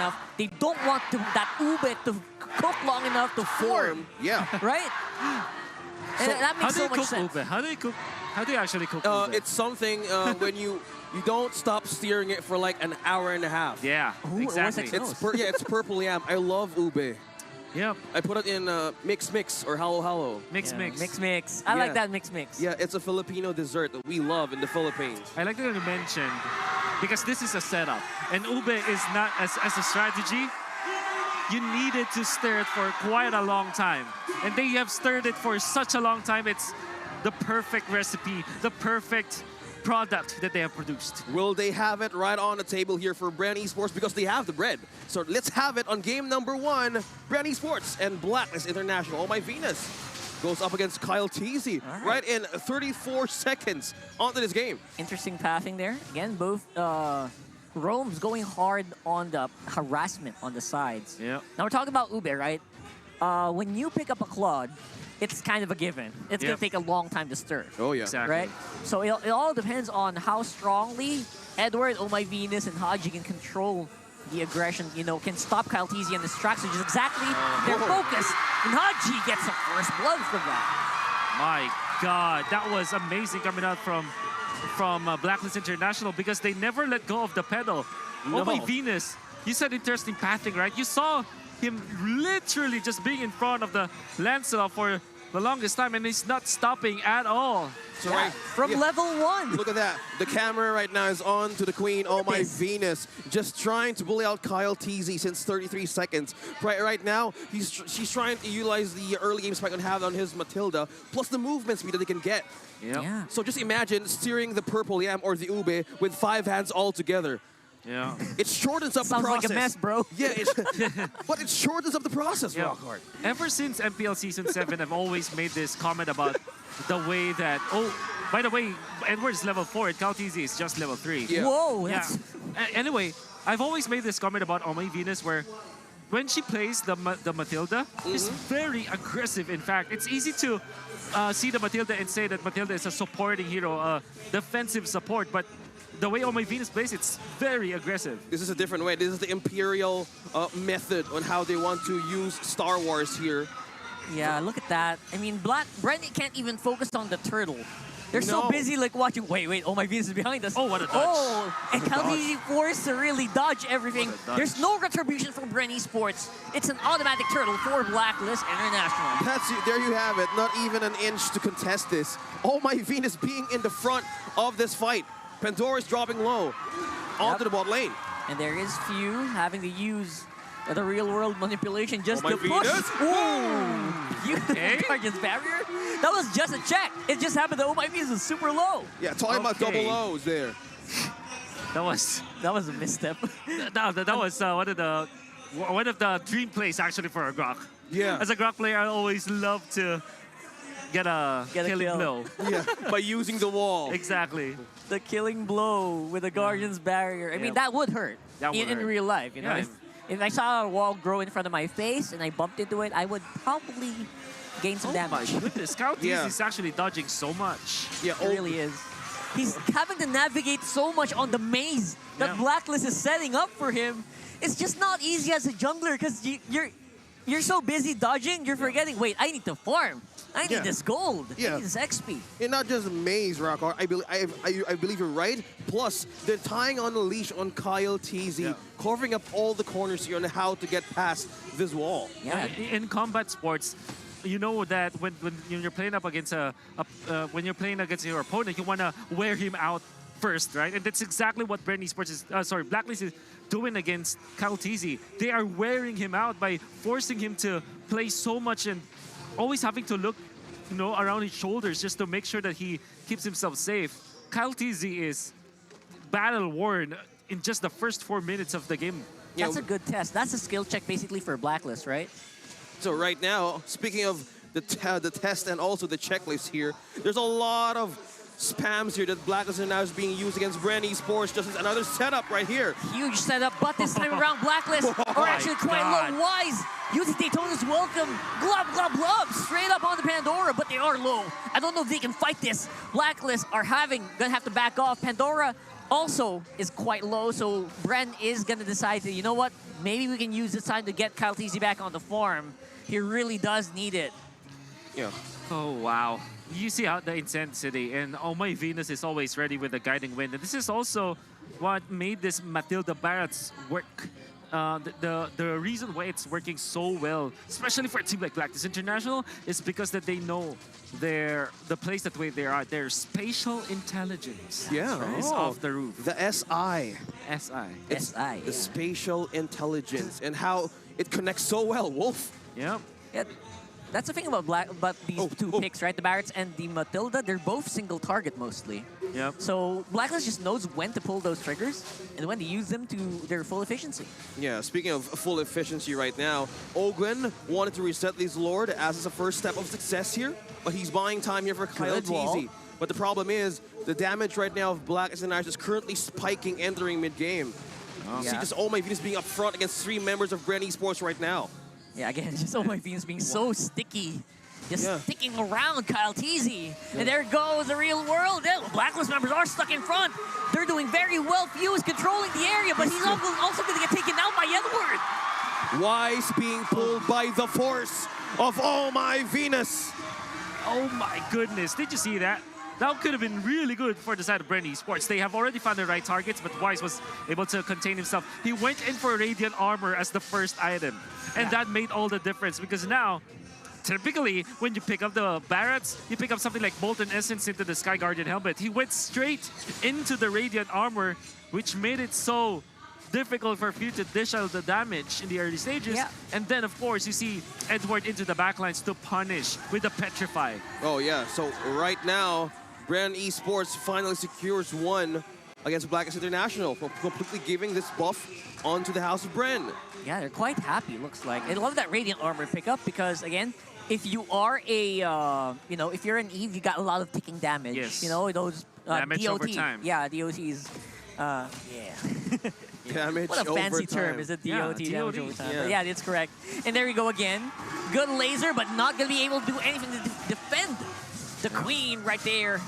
enough. They don't want that ube to cook long enough to form. Yeah. Right? And that makes so much sense. How do you cook ube? How do you actually cook ube? It's something when you don't stop steering it for like an hour and a half. Yeah, Ooh, exactly. It's purple yam. I love ube. Yep. I put it in mix or halo. Mix. I like that mix. Yeah, it's a Filipino dessert that we love in the Philippines. I like that you mentioned, because this is a setup, and ube is not as a strategy. You needed to stir it for quite a long time, and they have stirred it for such a long time. It's the perfect recipe, the perfect product that they have produced. Will they have it right on the table here for Bren Esports? Because they have the bread. So let's have it on game number 1. Bren Esports and Blacklist International. Oh my Venus goes up against Kyle Teasy right in 34 seconds onto this game. Interesting pathing there. Again, both roams going hard on the harassment on the sides. Yeah. Now we're talking about ube, right? When you pick up a Claude, it's kind of a given. It's going to take a long time to stir. Oh, yeah. Exactly. Right? So it all depends on how strongly Edward, Oh My Venus, and Haji can control the aggression, can stop Kyle Teasy on this track, which is exactly their focus. And Haji gets the first blood from that. My God, that was amazing coming out from Blacklist International, because they never let go of the pedal. No. Oh my Venus, you said interesting pathing, right? You saw him literally just being in front of the Lancelot for the longest time, and he's not stopping at all. So From level 1. Look at that. The camera right now is on to the queen. Oh my Venus. Just trying to bully out Kyle Teasy since 33 seconds. Right now, she's trying to utilize the early game spike on his Matilda, plus the movement speed that they can get. Yep. Yeah. So just imagine steering the purple yam or the ube with 5 hands all together. Yeah. It shortens up Sounds the process. like a mess, bro. Yeah, but it shortens up the process, Yeah. Rockhard. Ever since MPL Season 7, I've always made this comment about the way that... Oh, by the way, Edward is level 4 and Kyle Teasy is just level 3. Yeah. Whoa. Yeah. That's... Anyway, I've always made this comment about Oh My Venus, where when she plays the Matilda, she's very aggressive. In fact, it's easy to see the Matilda and say that Matilda is a supporting hero, a defensive support, but the way Oh My Venus plays, it's very aggressive. This is a different way. This is the Imperial method on how they want to use Star Wars here. Yeah, look at that. I mean, Bren can't even focus on the turtle. They're so busy like watching, wait, Oh My Venus is behind us. Oh, what a dodge. Oh, and Kyle Teasy forced to really dodge everything. Dodge. There's no retribution from Bren Esports. It's an automatic turtle for Blacklist International. There you have it. Not even an inch to contest this. Oh My Venus being in the front of this fight. Pandora's dropping low onto the bot lane. And there is Few having to use the real-world manipulation just Oh to My push. Venus. Ooh! You Guardian's barrier? That was just a check. It just happened that Oh My Venus is super low. Yeah, talking about double O's there. That was a misstep. that was one of the dream plays actually for a Grok. Yeah. As a Grok player, I always love to get a killing kill. blow. Yeah, by using the wall. Exactly. The killing blow with the Guardian's barrier. I mean, that would hurt in real life. You know, Yeah. if I saw a wall grow in front of my face and I bumped into it, I would probably gain some damage. My goodness, Kyle Teasy is actually dodging so much. Yeah, It really is. He's having to navigate so much on the maze that Blacklist is setting up for him. It's just not easy as a jungler because you're so busy dodging, you're forgetting, wait, I need to farm. I need this gold. I need this XP. And not just maze, Rockhard. I believe you're right. Plus, they're tying on the leash on Kyle Teasy, covering up all the corners here on how to get past this wall. Yeah. In combat sports, you know that when you're playing up against when you're playing against your opponent, you want to wear him out first, right? And that's exactly what Bren Esports is, Blacklist is doing against Kyle Teasy. They are wearing him out by forcing him to play so much and always having to look, around his shoulders just to make sure that he keeps himself safe. Kyle Teasy is battle-worn in just the first 4 minutes of the game. That's a good test. That's a skill check basically for Blacklist, right? So right now, speaking of the test and also the checklist here, there's a lot of spams here that Blacklist now is being used against Bren Esports. Just as another setup right here. Huge setup, but this time around Blacklist are actually quite low. Wise using Daytona's welcome. Glub, glub, glub. Straight up on the Pandora, but they are low. I don't know if they can fight this. Blacklist are gonna have to back off. Pandora also is quite low, so Bren is going to decide to, you know what, maybe we can use this time to get Kyle TZ back on the farm. He really does need it. Yeah. Oh, wow. You see how the intensity, and Oh My Venus is always ready with the guiding wind. And this is also what made this Matilda Barrett's work. The reason why it's working so well, especially for a team like Blacklist International, is because that they know the place that way they are. Their spatial intelligence is off the roof. The SI. SI. It's SI, the spatial intelligence and how it connects so well, Wolf. Yep. Yeah, that's the thing about these two picks, right? The Barretts and the Matilda, they're both single target mostly. Yep. So Blacklist just knows when to pull those triggers and when to use them to their full efficiency. Yeah, speaking of full efficiency right now, Ogwen wanted to reset these Lord as a first step of success here, but he's buying time here for Kyle TZ. But the problem is, the damage right now of Blacklist International is currently spiking entering mid-game. See this Oh My Venus being up front against 3 members of Bren Esports right now. Yeah, again, just Oh My Venus being so sticky. Just sticking around Kyle TZ. And there goes the real world. Yeah, Blacklist members are stuck in front. They're doing very well. Fuse controlling the area, but he's also going to get taken out by Edward. Wise being pulled by the force of Oh My Venus. Oh my goodness, did you see that? That could have been really good for the side of Bren Esports. They have already found the right targets, but Wise was able to contain himself. He went in for Radiant Armor as the first item, and that made all the difference because now, typically, when you pick up the Barretts, you pick up something like Molten Essence into the Sky Guardian helmet. He went straight into the Radiant Armor, which made it so difficult for Few to dish out the damage in the early stages. Yeah. And then, of course, you see Edward into the backlines to punish with the Petrify. Oh yeah, so right now, Bren Esports finally secures one against Blacklist International for completely giving this buff onto the House of Bren. Yeah, they're quite happy, looks like. I love that Radiant Armor pickup because, again, if you are a, if you're an Eve, you got a lot of ticking damage. Yes. You know, those damage DOT. over time. Yeah, DOTs. Yeah. Damage What a over fancy time. term. Is it DOT, Yeah, damage DOT. over time? Yeah. But yeah, it's correct. And there we go again. Good laser, but not going to be able to do anything to defend the Queen right there.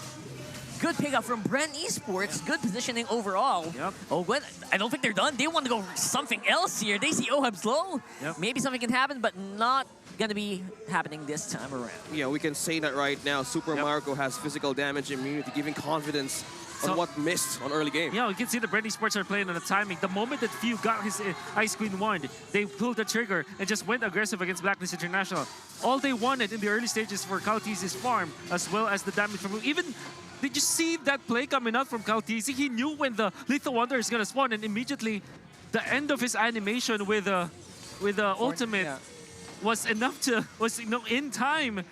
Good pickup from Bren Esports. Good positioning overall. Yep. Oh, but I don't think they're done. They want to go something else here. They see Oheb's low. Yep. Maybe something can happen, but not going to be happening this time around. Yeah, we can say that right now. Super Marco has physical damage immunity, giving confidence on what missed on early game. Yeah, you can see the Bren Esports are playing on the timing. The moment that Few got his Ice Queen wand, they pulled the trigger and just went aggressive against Blacklist International. All they wanted in the early stages for Kyle TZ's farm, as well as the damage from even. Did you see that play coming out from Kyle TZ? He knew when the Lethal Wonder is gonna spawn, and immediately the end of his animation with the ultimate was enough to in time.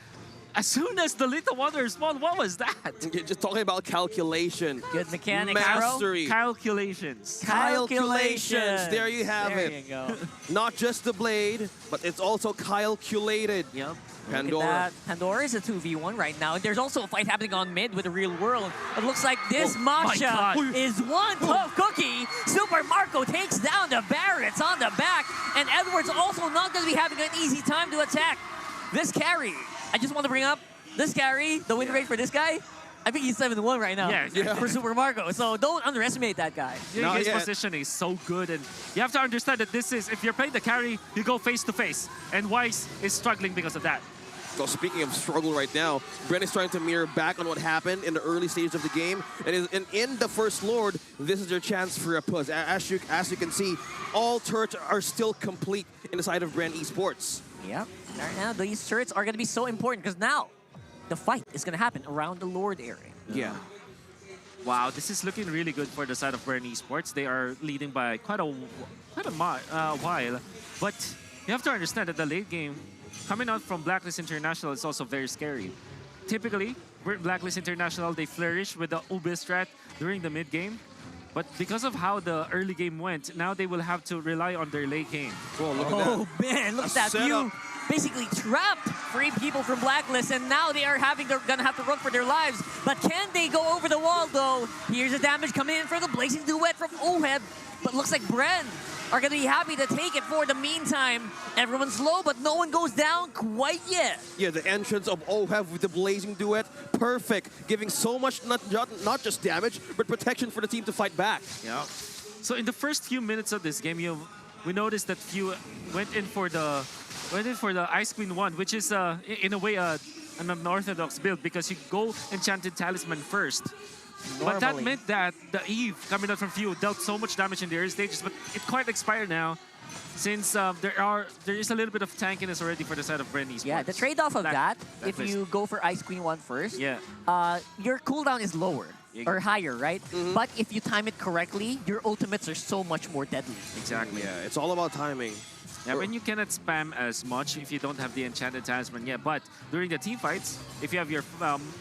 As soon as the Lethal Wonder spawned, what was that? Just talking about calculation. Good mechanics, Mastery. Calculations. Calculations. There you have there it. You go. Not just the blade, but it's also calculated. Yep. Pandora. Look at that. Pandora is a 2v1 right now. There's also a fight happening on mid with the real world. It looks like this my Masha God. is one tough cookie. Super Marco takes down the Barretts on the back. And Edward's also not going to be having an easy time to attack this carry. I just want to bring up this carry, the win rate for this guy. I think he's 7-1 right now for Super Marco. So don't underestimate that guy. Yeah, his positioning is so good, and you have to understand that this is, if you're playing the carry, you go face to face, and Wise is struggling because of that. So speaking of struggle right now, Bren is trying to mirror back on what happened in the early stages of the game. And in the First Lord, this is their chance for a push. As you can see, all turrets are still complete in the side of Bren Esports. Yep. Right now, these turrets are going to be so important because now the fight is going to happen around the Lord area. Yeah. Wow, this is looking really good for the side of Bren Esports. They are leading by quite a while. But you have to understand that the late game, coming out from Blacklist International, is also very scary. Typically, Blacklist International, they flourish with the Ube strat during the mid game. But because of how the early game went, now they will have to rely on their late game. Whoa, look at that. Oh, man, look at that view. Basically trapped 3 people from Blacklist, and now they're gonna have to run for their lives. But can they go over the wall, though? Here's the damage coming in for the Blazing Duet from Oheb. But looks like Bren are going to be happy to take it for the meantime. Everyone's low, but no one goes down quite yet. Yeah, the entrance of OHEV with the blazing duet, perfect, giving so much not just damage, but protection for the team to fight back. Yeah. So in the first few minutes of this game, we noticed that few went in for the Ice Queen 1, which is in a way an unorthodox build because you go Enchanted Talisman first. But that meant that the Eve coming out from Few dealt so much damage in the early stages, but it quite expired now since there is a little bit of tankiness already for the side of Bren Esports. Yeah, the trade-off of that, if you go for Ice Queen 1 first, yeah, your cooldown is lower or higher, right? But if you time it correctly, your ultimates are so much more deadly. Exactly. Yeah, it's all about timing. Yeah, when you cannot spam as much if you don't have the Enchanted Talisman, yeah. But during the team fights, if you have your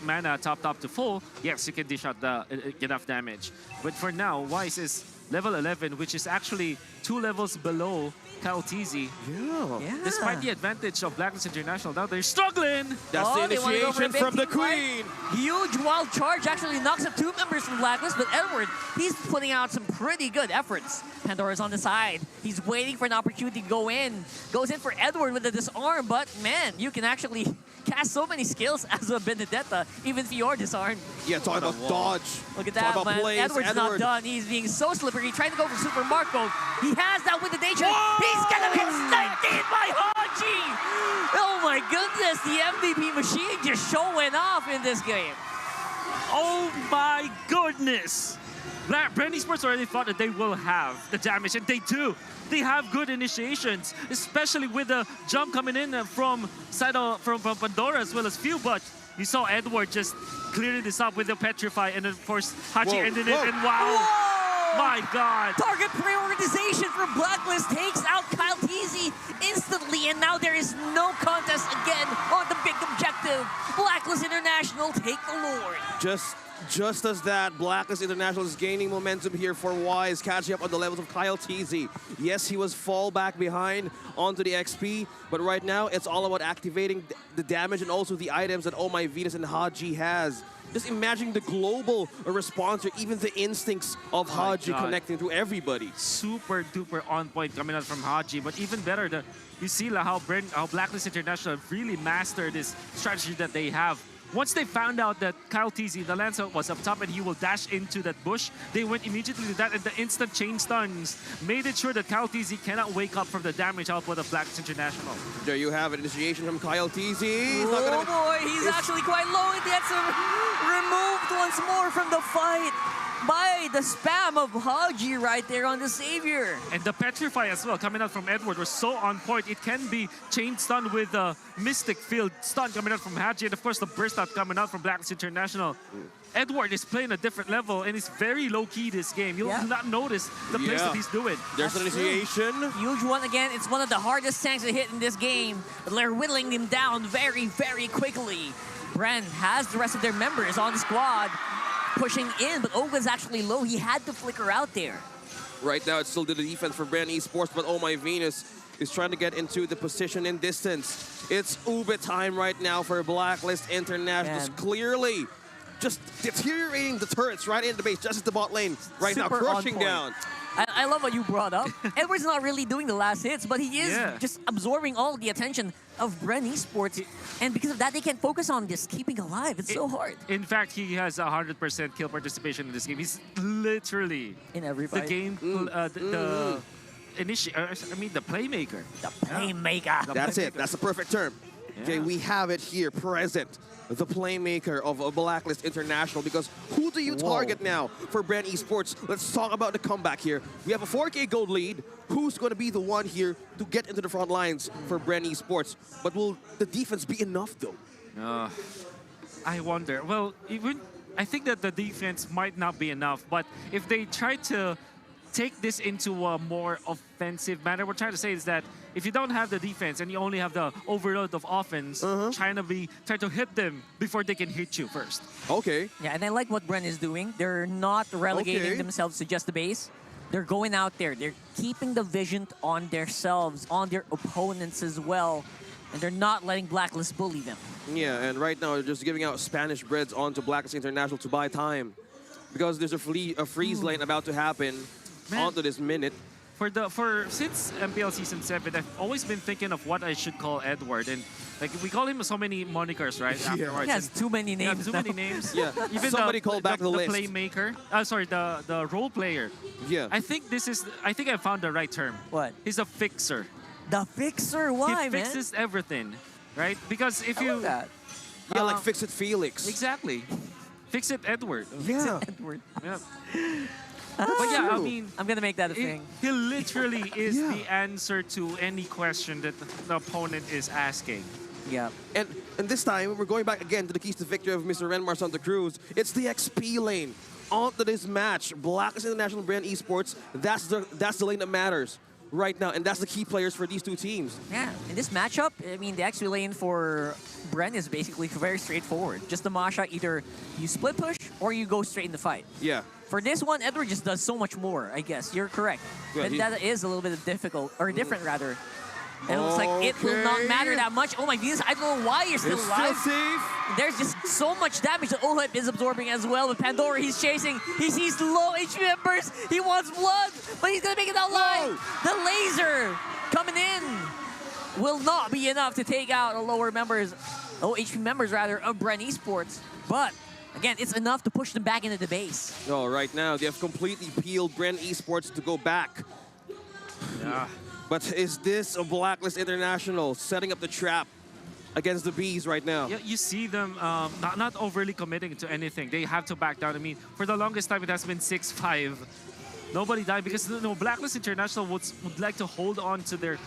mana topped up to full, yes, you can dish out the enough damage. But for now, Wise is level 11, which is actually 2 levels below Kyle TZ. Yeah. Despite the advantage of Blacklist International, now they're struggling. That's the initiation from the Queen. Huge wild charge actually knocks up 2 members from Blacklist, but Edward, he's putting out some pretty good efforts. Pandora's on the side. He's waiting for an opportunity to go in. Goes in for Edward with the disarm, but man, you can actually cast so many skills as a Benedetta, even if you're disarmed. Yeah, talk about dodge. Look at that, talk about man. plays. Edward's not done. He's being so slippery. Trying to go for Super Marco. He has that with the danger. He's gonna get sniped in by Haji! Oh my goodness, the MVP machine just showing off in this game. Oh my goodness! Bren Esports already thought that they will have the damage, and they do. They have good initiations, especially with the jump coming in from Pandora as well as Few, but you saw Edward just clearing this up with the Petrify, and then of course Hachi ended it, and wow! My God! Target prioritization from Blacklist takes out Kyle TZ instantly, and now there is no contest again on the big objective. Blacklist International take the Lord. Just as that, Blacklist International is gaining momentum here for Wise, catching up on the levels of Kyle TZ. Yes, he was fall back behind onto the XP, but right now it's all about activating the damage and also the items that Oh My Venus and Haji has. Just imagine the global response or even the instincts of Haji connecting to everybody. Super duper on point coming out from Haji, but even better, you see how Blacklist International really mastered this strategy that they have. Once they found out that Kyle TZ, the Lancer, was up top and he will dash into that bush, they went immediately to that, and the instant chain stuns made it sure that Kyle TZ cannot wake up from the damage output of Blacklist International. There you have it, initiation from Kyle TZ. Oh boy, he's actually quite low. He gets removed once more from the fight by the spam of Haji right there on the Savior. And the Petrify as well, coming out from Edward, was so on point. It can be chain stun with the Mystic Field stun coming out from Haji, and of course the burst out coming out from Blacklist International. Edward is playing a different level, and he's very low-key this game. You'll not notice the plays that he's doing. There's an initiation. Huge one again. It's one of the hardest tanks to hit in this game, but they're whittling him down very, very quickly. Bren has the rest of their members on the squad pushing in, but Olga's actually low. He had to flicker out there. Right now, it's still the defense for Bren Esports, but Oh My Venus is trying to get into the position and distance. It's Ube time right now for Blacklist International. Clearly just deteriorating the turrets right into the base, just as the bot lane right now, crushing down. I love what you brought up. Edward's not really doing the last hits, but he is just absorbing all the attention of Bren Esports. And because of that, they can focus on just keeping alive. It's so hard. In fact, he has 100% kill participation in this game. He's literally in every fight. The game, the playmaker. The playmaker. That's it. That's the perfect term. Yeah. Okay, we have it here present. The playmaker of Blacklist International, because who do you target now for Bren Esports? Let's talk about the comeback here. We have a 4K gold lead. Who's going to be the one here to get into the front lines for Bren Esports? But will the defense be enough, though? I wonder. Well, I think that the defense might not be enough, but if they try to take this into a more offensive manner, what we're trying to say is that if you don't have the defense and you only have the overload of offense, try to hit them before they can hit you first. Okay. Yeah, and I like what Bren is doing. They're not relegating themselves to just the base. They're going out there. They're keeping the vision on themselves, on their opponents as well. And they're not letting Blacklist bully them. Yeah, and right now they're just giving out Spanish breads onto Blacklist International to buy time. Because there's a freeze lane about to happen onto this minute. since MPL Season 7, I've always been thinking of what I should call Edward, and like we call him so many monikers, right? Afterwards. He has too many names. Too many names. Yeah. Even Somebody call back the list. playmaker. Sorry, the role player. Yeah. I think I found the right term. What? He's a fixer. The fixer? Why, He fixes everything, right? Because if I you love that. Yeah, like Fix It Felix. exactly, fix it, Edward. Yeah. Edward. Yeah. That's But yeah, I true. mean, I'm gonna make that a thing. he literally is Yeah. the answer to any question that the opponent is asking. Yeah. And this time, we're going back again to the keys to victory of Mr. Renmar Santa Cruz. It's the XP lane. On to this match, Blacklist International Bren Esports, that's the lane that matters right now, and that's the key players for these two teams. Yeah. In this matchup, I mean, the XP lane for Bren is basically very straightforward. Just the Masha, either you split push or you go straight in the fight. Yeah. For this one, Edward just does so much more, I guess. You're correct. Yeah, And he- that is a little bit difficult, or different rather. And it looks like it will not Okay. matter that much. Oh my goodness, I don't know why you're still It's alive. still safe. There's just so much damage that Ohep is absorbing as well. With Pandora, he's chasing. He sees low HP members. He wants blood, but he's gonna make it out alive. The laser coming in will not be enough to take out low HP members rather of Bren Esports. But again, it's enough to push them back into the base. No, right now, they have completely peeled Bren Esports to go back. Yeah. But is this a Blacklist International setting up the trap against the Bees right now? Yeah, you see them not overly committing to anything. They have to back down. I mean, for the longest time, it has been 6-5. Nobody died because Blacklist International would like to hold on to their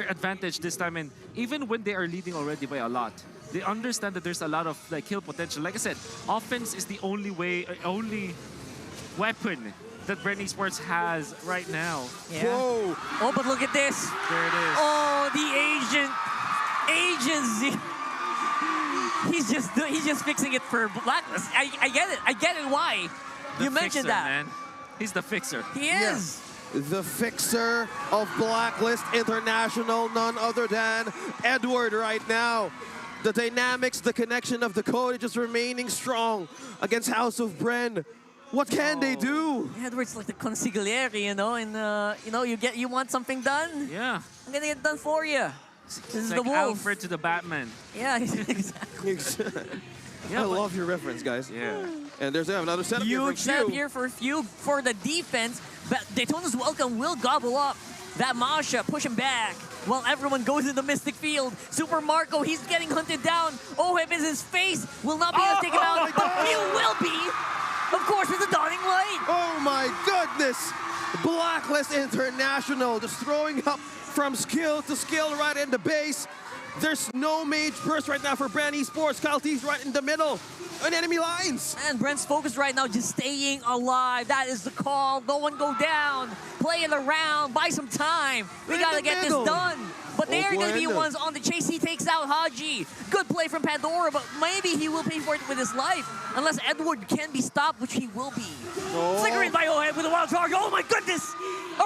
advantage this time. And even when they are leading already by a lot, they understand that there's a lot of kill potential. Like I said, offense is the only weapon that Bren Esports has right now. Yeah. Whoa! Oh, but look at this. There it is. Oh, the agency. He's just fixing it for Blacklist. I get it. I get it. Why? The You mentioned fixer, that. man. He's the fixer. He is. The fixer of Blacklist International, none other than Edward right now. The dynamics, the connection of the code just remaining strong against House of Bren. What can they do? Edward's like the consigliere, and you want something done? Yeah. I'm gonna get it done for you. This is Like the wolf. Alfred to the Batman. Yeah, exactly. Yeah, I but- love your reference, guys. Yeah. And there's another setup here Huge for setup Q. here for Few for the defense. But Daytona's Welcome will gobble up that Masha, push him back. While everyone goes in the Mystic Field. Super Marco, he's getting hunted down. Oheb is his face. Will not be able to take him out, but Few will be. Of course, with the dawning light. Oh my goodness! Blacklist International just throwing up from skill to skill right in the base. There's no mage burst right now for Bren Esports. Kyle T's right in the middle on enemy lines. And Brent's focus right now just staying alive. That is the call. No one go down. Play it around. Buy some time. We In gotta the get middle. this done. But they're gonna be bueno. ones on the chase. He takes out Haji. Good play from Pandora, but maybe he will pay for it with his life. Unless Edward can be stopped, which he will be. Oh. Flickering by Oheb with a wild charge. Oh my goodness!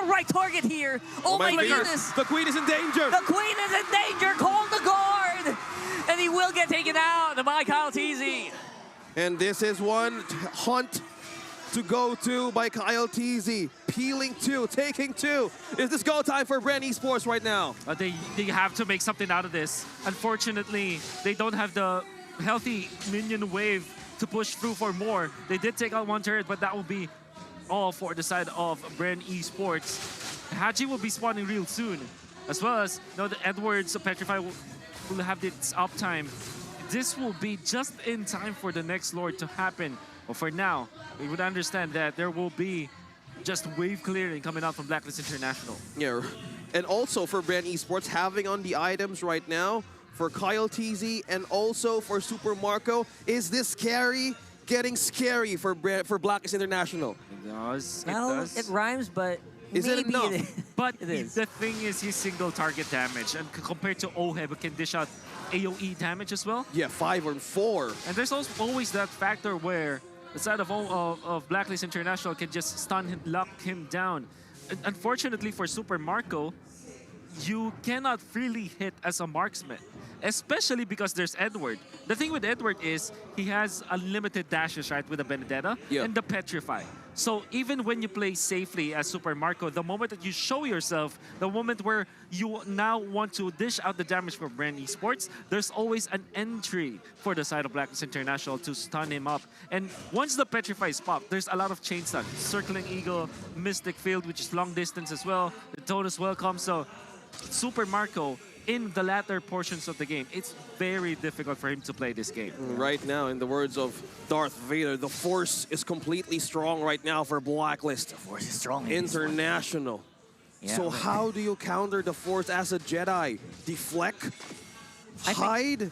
A right target here. Oh my goodness! The Queen is in danger. The Queen is in danger. Call the guard. And he will get taken out by Kyle Teasy. And this is one hunt to go to by Kyle Teasy. Peeling two, taking two. Is this go time for Bren Esports right now? They have to make something out of this. Unfortunately, they don't have the healthy minion wave to push through for more. They did take out one turret, but that will be all for the side of Bren Esports. Haji will be spawning real soon, as well as the Edwards Petrify will have its uptime. This will be just in time for the next Lord to happen. But for now, we would understand that there will be just wave clearing coming out from Blacklist International. Yeah. And also for Bren Esports, having on the items right now for Kyle TZ and also for Super Marco, is this carry getting scary for Blacklist International? It does. It Well, does. it rhymes, but Is it maybe enough? it is. But It is. the thing is, he's single target damage, and compared to Oheb, who can dish out AoE damage as well. Yeah, 5 or 4. And there's also always that factor where the side of Blacklist International can just stun him, lock him down. And unfortunately for Super Marco, you cannot freely hit as a marksman, especially because there's Edward. The thing with Edward is he has unlimited dashes, right, with the Benedetta Yeah. and the Petrify. So even when you play safely as Super Marco, the moment that you show yourself, the moment where you now want to dish out the damage for Bren Esports, there's always an entry for the side of Blacklist International to stun him up. And once the Petrify is popped, there's a lot of chain stun. Circling Eagle, Mystic Field, which is long distance as well. The Tonus Welcome. So Super Marco, in the latter portions of the game, it's very difficult for him to play this game. Right now, in the words of Darth Vader, the Force is completely strong right now for Blacklist. The Force is strong. International. Yeah, so how do you counter the Force as a Jedi? Deflect? Hide?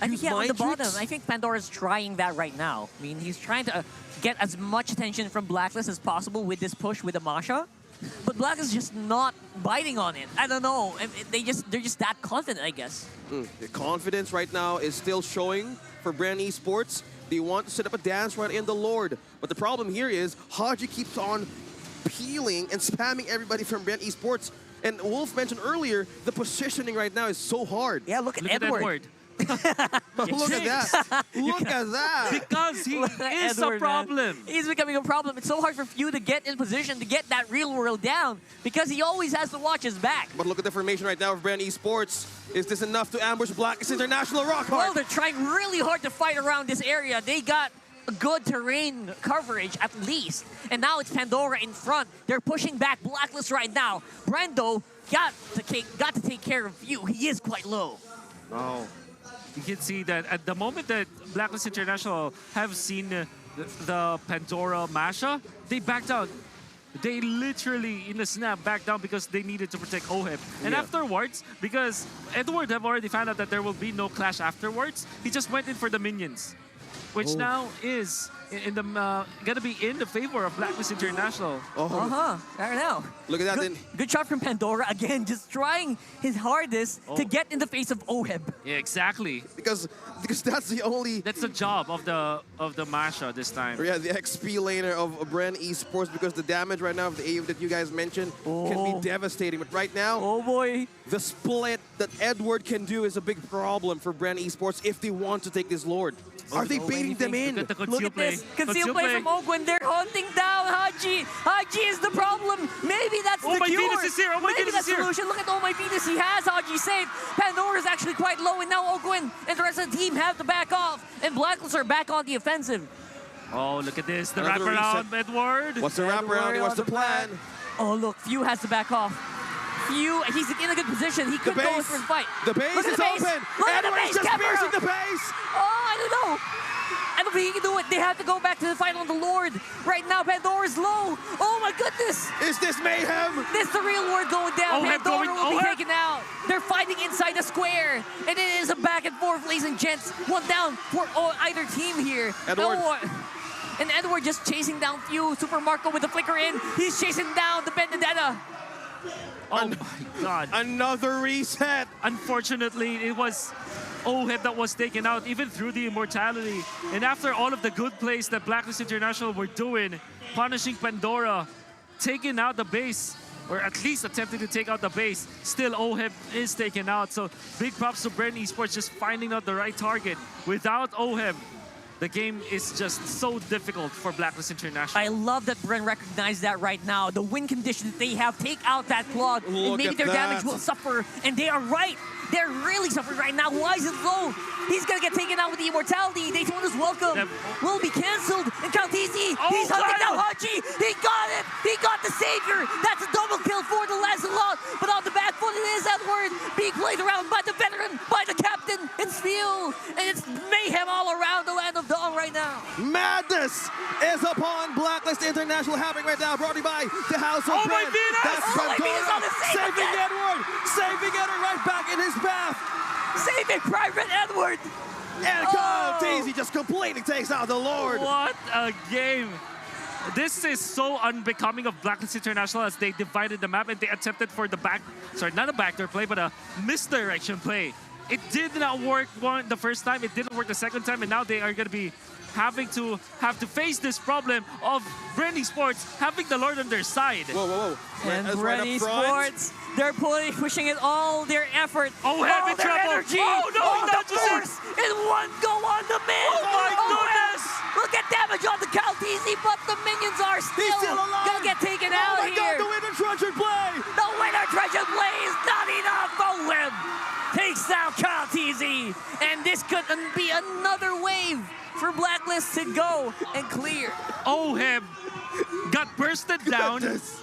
I think, use yeah, on the mind bottom, tricks? I think Pandora's trying that right now. I mean, he's trying to get as much attention from Blacklist as possible with this push with the Masha. But Black is just not biting on it. I don't know. They're just that confident, I guess. The confidence right now is still showing for Bren Esports. They want to set up a dance right in the Lord. But the problem here is Haji keeps on peeling and spamming everybody from Bren Esports. And Wolf mentioned earlier, the positioning right now is so hard. Yeah, look at Look Edward. at Edward. Look at that. Look at that. Because he Look at is Edward, a problem. man. He's becoming a problem. It's so hard for Few to get in position to get that real world down because he always has to watch his back. But look at the formation right now of Bren Esports. Is this enough to ambush Blacklist International rock hard? Well, they're trying really hard to fight around this area. They got good terrain coverage at least. And now it's Pandora in front. They're pushing back Blacklist right now. Brando got to take care of Few. He is quite low. Oh. You can see that at the moment that Blacklist International have seen the Pandora Masha, they backed out. They literally, in a snap, backed down because they needed to protect Oheb. And afterwards, because Edward have already found out that there will be no clash afterwards, he just went in for the minions, which now is in the gonna be in the favor of Blacklist International. I don't know. Look at that then. Good shot from Pandora again, just trying his hardest to get in the face of Oheb. Yeah, exactly. Because that's the only... That's the job of the Masha this time. Yeah, the XP laner of Bren Esports, because the damage right now of the AoE that you guys mentioned can be devastating. But right now, Oh boy. the split that Edward can do is a big problem for Bren Esports if they want to take this Lord. Are they baiting them in? Look at the Look conceal at play. this. Conceal play from Ogwen. They're hunting down Haji. Haji is the problem. Maybe that's Oh, the my cure. Venus is here. Oh, my Maybe Venus that's is the here. solution. Look at Oh My Venus. He has Haji saved. Pandora is actually quite low, and now Ogwen and the rest of the team have to back off. And Blacklist are back on the offensive. Oh, look at this. The Another wraparound, reset. Edward. What's the wraparound? What's the plan? Oh, look. Few has to back off. Few, he's in a good position. He could go in for the fight. The base Look at is the base. open. Look at the Edward is base, just Capra. piercing the base. Oh, I don't know. I don't think he can do it. They have to go back to the fight on the Lord. Right now, Pandora's low. Oh my goodness. Is this mayhem? This is the real word going down. Oheb Pandora going- will be Oheb. taken out. They're fighting inside the square. And it is a back and forth, ladies and gents. One down for either team here. Edward. And Edward just chasing down Few. Super Marco with the flicker in. He's chasing down the Benedetta. Oh my God. Another reset. Unfortunately, it was Oheb that was taken out, even through the immortality. And after all of the good plays that Blacklist International were doing, punishing Pandora, taking out the base, or at least attempting to take out the base, still Oheb is taken out. So big props to Bren Esports just finding out the right target. Without Oheb, the game is just so difficult for Blacklist International. I love that Bren recognized that right now. The win condition that they have, take out that clog, and Look maybe at their damage that. will suffer. And they are right. They're really suffering right now. Why is it low? He's gonna get taken out with the immortality. Daytona's welcome Yep. will be canceled. And Countesi, Oh, he's hunting got down him. Hachi. He got it. He got the savior. That's a double kill for the Lancelot. But on the back foot, it is Edward being played around by the veteran, by the captain. It's Phil, and it's mayhem all around the land of Dawn right now. Madness is upon Blacklist International happening right now, brought to you by the House of Oh my Bren. Venus! That's Oh my Venus on the save saving again! Edward, saving Edward right back in his path. Save it, Private Edward. And Oh. Daisy just completely takes out the Lord. What a game! This is so unbecoming of Blacklist International as they divided the map and they attempted for the not a backdoor play, but a misdirection play. It did not work the first time, it didn't work the second time, and now they are going to be having to face this problem of Bren Esports having the Lord on their side. Whoa, whoa, whoa. And That's Bren right up front. Esports, they're pushing it all their effort, Oh, all heavy their trouble. energy, Oh, no, all not the just it. force in one go on the mid. Oh, my goodness. will get damage on the Caltese, but the minions are He's still alive. gonna get taken Oh out my here. God, the winner treasure play. The winner treasure play is not enough. Web takes down Caltese, and this could be another wave for Blacklist to go and clear. Oheb got bursted down Goodness.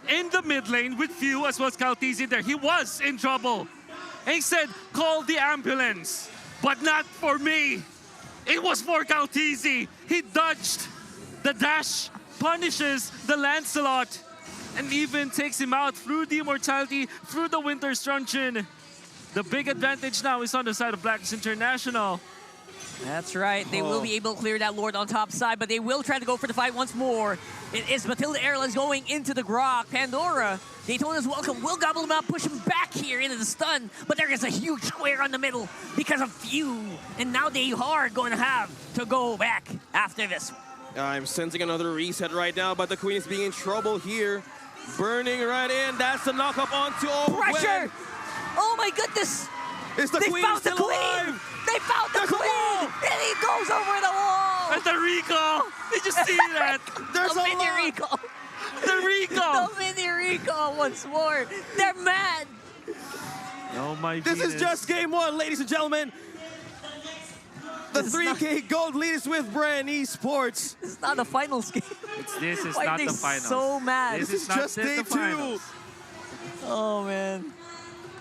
in the mid lane with few as well as Caltese there. He was in trouble. And he said, call the ambulance, but not for me. It was for Caltese. He dodged the dash, punishes the Lancelot, and even takes him out through the immortality, through the Winter's Truncheon. The big advantage now is on the side of Blacklist International. That's right. They will be able to clear that Lord on top side, but they will try to go for the fight once more. It is Matilda Airlines going into the Grok. Pandora, Daytona's welcome, will gobble him up, push him back here into the stun, but there is a huge square on the middle because of few. And now they are going to have to go back after this. I'm sensing another reset right now, but the Queen is being in trouble here. Burning right in. That's the knock-up onto Pressure! Oh my goodness! Is the They Queen found the still Queen! alive? They found the There's a Queen! wall! And he goes over the wall! And the Rico! Did you see that? There's The a mini lot. Rico! The Rico! The mini Rico once more! They're mad! Oh my This Venus. is just game one, ladies and gentlemen. The This is not- 3K gold lead is with Bren Esports. This is not a finals game. This is Why are not they the finals. so mad? This This is is not just the day two. finals. Oh man.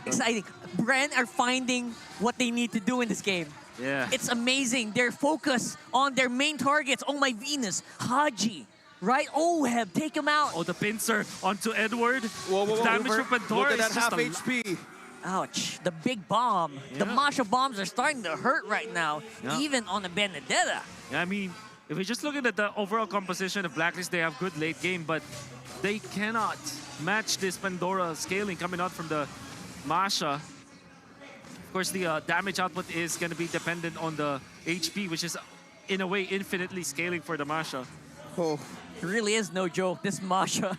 Exciting. Bren are finding what they need to do in this game. Yeah. It's amazing. Their focus on their main targets. Oh my Venus. Haji. Right? Oheb. Take him out. Oh, the pincer onto Edward. Whoa, whoa, whoa. Damage Look from Pandora at that is just half a HP. Ouch. The big bomb. The Yeah. Masha bombs are starting to hurt right now. Yeah. Even on the Benedetta. Yeah, I mean, if we're just looking at the overall composition of Blacklist, they have good late game, but they cannot match this Pandora scaling coming out from the Masha. Of course, the damage output is going to be dependent on the HP, which is, in a way, infinitely scaling for the Masha. Oh, It really is no joke, this Masha.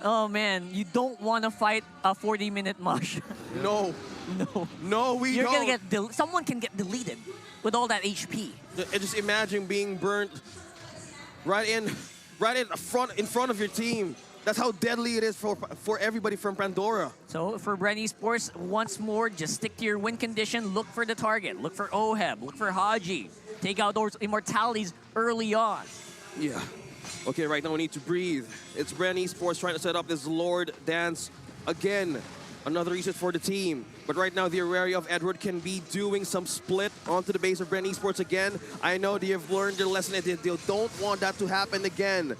Oh man, you don't want to fight a 40-minute Masha. no. No. No, we You're don't. gonna get someone can get deleted with all that HP. Just imagine being burnt right in front of your team. That's how deadly it is for everybody from Pandora. So for Bren Esports, once more, just stick to your win condition. Look for the target. Look for Oheb. Look for Haji. Take out those immortalities early on. Yeah. Okay, right now we need to breathe. It's Bren Esports trying to set up this Lord dance again. Another reset for the team. But right now, the Auraria of Edward can be doing some split onto the base of Bren Esports again. I know they have learned their lesson and they don't want that to happen again.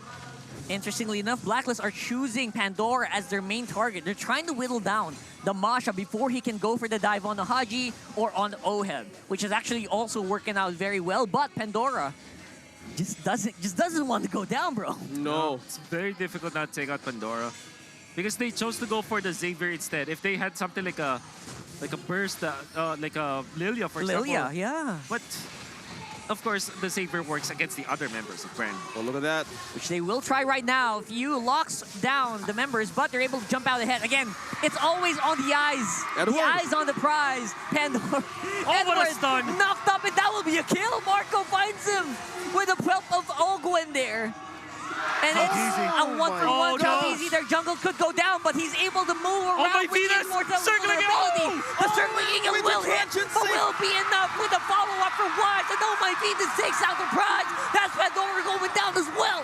Interestingly enough, Blacklist are choosing Pandora as their main target. They're trying to whittle down the Masha before he can go for the dive on the Haji or on Oheb, which is actually also working out very well. But Pandora just doesn't want to go down, bro. No. It's very difficult not to take out Pandora because they chose to go for the Xavier instead. If they had something like a burst, like a Lilia, for example. Lilia, yeah. But of course, the Xavier works against the other members of Bren. Oh, look at that. Which they will try right now. Few locks down the members, but they're able to jump out ahead. Again, it's always on the eyes. Edward. The eyes on the prize. Pandora. what a Edward stun. knocked up, and that will be a kill. Marco finds him with a whelp of Ogwen there. And it's easy. a one-for-one. Oh, no. Easy. Their jungle could go down, but he's able to move around my with Venus. immortal Circling ability. Eagle. The circling eagle With will the hit, Truncheon but save. will be enough with a follow-up for Wise. And oh my Venus takes out the prize. That's Pandora going down as well.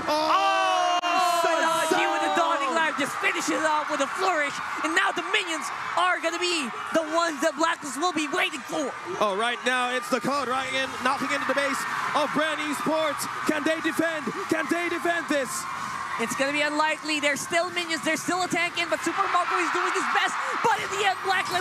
Oh! And Haji with the dawning light just finishes off with a flourish. And now the minions are going to be the ones that Blacklist will be waiting for. Oh, right now it's the code right in, knocking into the base of Bren Esports. Can they defend? Can they defend this? It's going to be unlikely. They're still minions. They're still a tank in, but Super Marco is doing his best. But in the